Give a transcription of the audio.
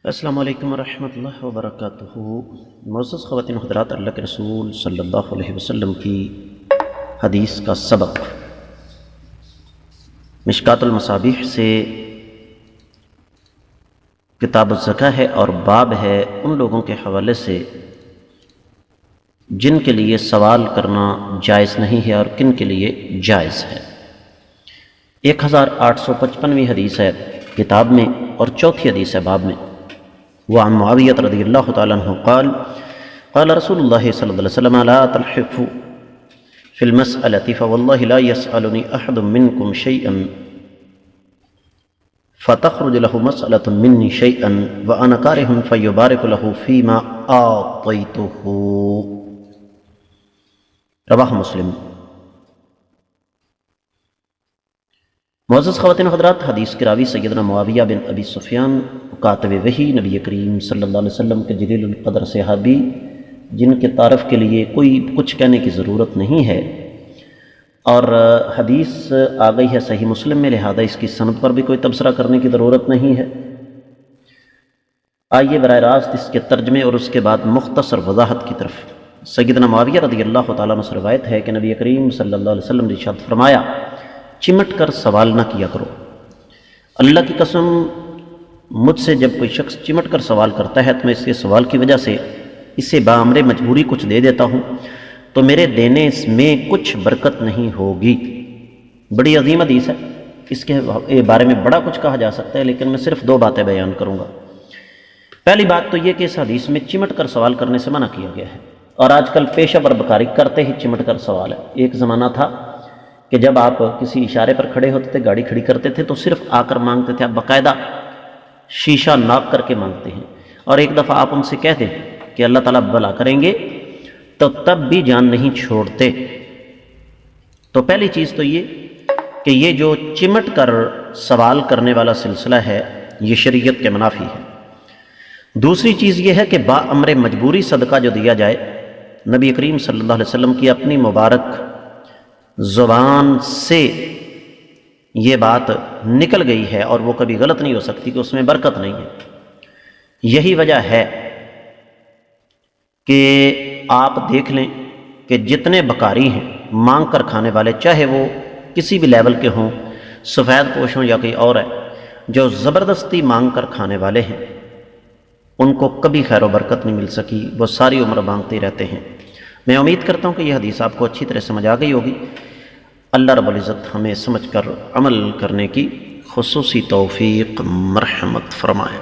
السلام علیکم ورحمۃ اللہ وبرکاتہ۔ معزز خواتین و حضرات، اللہ کے رسول صلی اللہ علیہ وسلم کی حدیث کا سبق مشکات المصابیح سے کتاب الزکاة ہے اور باب ہے ان لوگوں کے حوالے سے جن کے لیے سوال کرنا جائز نہیں ہے اور کن کے لیے جائز ہے۔ 1855ویں حدیث ہے کتاب میں اور چوتھی حدیث ہے باب میں۔ وعن معاویہ رضی اللہ تعالیٰ عنہ قال قال رسول اللہ صلی اللہ علیہ وسلم لا تلحفوا في المسألة فوالله لا يسألني أحد منكم شيئا فتخرج له مسألة مني شيئا وأنا كاره فيبارك له فيما أعطيته، رواہ مسلم۔ معزز خواتین و حضرات، حدیث کے راوی سیدنا معاویہ بن ابی سفیان کاتب وحی نبی کریم صلی اللہ علیہ وسلم کے جلیل القدر صحابی، جن کے تعارف کے لیے کوئی کچھ کہنے کی ضرورت نہیں ہے، اور حدیث آ گئی ہے صحیح مسلم میں، لہذا اس کی سند پر بھی کوئی تبصرہ کرنے کی ضرورت نہیں ہے۔ آئیے براہ راست اس کے ترجمے اور اس کے بعد مختصر وضاحت کی طرف۔ سیدنا معاویہ رضی اللہ تعالیٰ عنہ سے روایت ہے کہ نبی کریم صلی اللہ علیہ وسلم نے ارشاد فرمایا، چمٹ کر سوال نہ کیا کرو۔ اللہ کی قسم، مجھ سے جب کوئی شخص چمٹ کر سوال کرتا ہے تو میں اس کے سوال کی وجہ سے اسے بامر مجبوری کچھ دے دیتا ہوں تو میرے دینے اس میں کچھ برکت نہیں ہوگی۔ بڑی عظیم حدیث ہے، اس کے بارے میں بڑا کچھ کہا جا سکتا ہے، لیکن میں صرف 2 باتیں بیان کروں گا۔ پہلی بات تو یہ کہ اس حدیث میں چمٹ کر سوال کرنے سے منع کیا گیا ہے، اور آج کل پیشہ ور بکاری کرتے ہی چمٹ کر سوال ہے۔ ایک زمانہ تھا کہ جب آپ کسی اشارے پر کھڑے ہوتے تھے، گاڑی کھڑی کرتے تھے تو صرف آ کر مانگتے تھے، آپ باقاعدہ شیشہ ناک کر کے مانگتے ہیں، اور ایک دفعہ آپ ان سے کہہ دیں کہ اللہ تعالیٰ بھلا کریں گے تو تب بھی جان نہیں چھوڑتے۔ تو پہلی چیز تو یہ کہ یہ جو چمٹ کر سوال کرنے والا سلسلہ ہے یہ شریعت کے منافی ہے۔ دوسری چیز یہ ہے کہ باامر مجبوری صدقہ جو دیا جائے، نبی کریم صلی اللہ علیہ وسلم کی اپنی مبارک زبان سے یہ بات نکل گئی ہے اور وہ کبھی غلط نہیں ہو سکتی کہ اس میں برکت نہیں ہے۔ یہی وجہ ہے کہ آپ دیکھ لیں کہ جتنے بکاری ہیں مانگ کر کھانے والے، چاہے وہ کسی بھی لیول کے ہوں، سفید پوش ہوں یا کوئی اور ہے، جو زبردستی مانگ کر کھانے والے ہیں ان کو کبھی خیر و برکت نہیں مل سکی، وہ ساری عمر مانگتے رہتے ہیں۔ میں امید کرتا ہوں کہ یہ حدیث آپ کو اچھی طرح سمجھ آ گئی ہوگی۔ اللہ رب العزت ہمیں سمجھ کر عمل کرنے کی خصوصی توفیق مرحمت فرمائے۔